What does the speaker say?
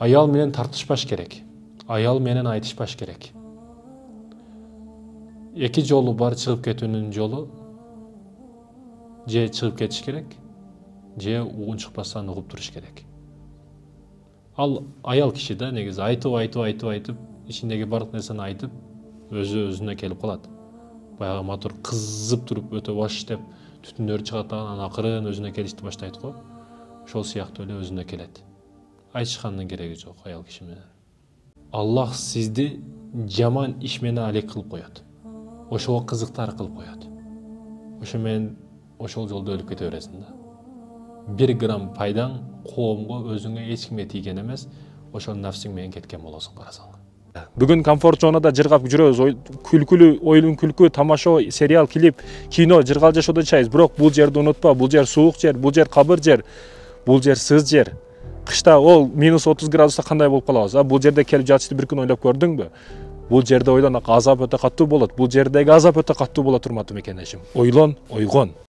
Аял менен тартышпаш керек. Аял менен айтышпаш керек. Эки жолу бар чыгып кетүүнүн жолу же чыгып кетиш керек, же угун чыкпастан угуп туруш керек. Ал аял киши да негизи айтып, ичиндеги бардык нерсени айтып, өзүнө келип калат. Баягы мотор кызып туруп өтө баш иштеп, түтүндөр чыгат, анан акырын өзүнө келишти баштайт го. Ошол сыяктуу эле өзүнө келет. Айтышкандын кереги жок аял киши менен. Аллах сизди жаман иш менен алек кылып коет. Ошого кызыктар кылып коет. Ошо менен ошол жолдо өлүп кете бересиң да. 1 грамм пайдаң коомго, өзүңө, эч кимге тийген эмес, ошол нафсиң менен кеткен болосуң карасаң. Бүгүн комфорт зонада жыргап жүрөбүз, күлкүлүү, оюн күлкү, тамаша, сериал, клип, кино, жыргал жашоодо жашайбыз. Бирок бул жерди унутпа, бул жер суук жер, бул жер кабыр жер, бул жер сыз жер. Кышта ол -30 градуста кандай болуп калабыз? Бул жерде келип жатышты бир күн ойлоп көрдүңбү? Бул жерде ойлон, азап өтө каттуу болот. Бул жердеги азап өтө каттуу болот, урматтуу мекендешим. Ойлон, ойгон.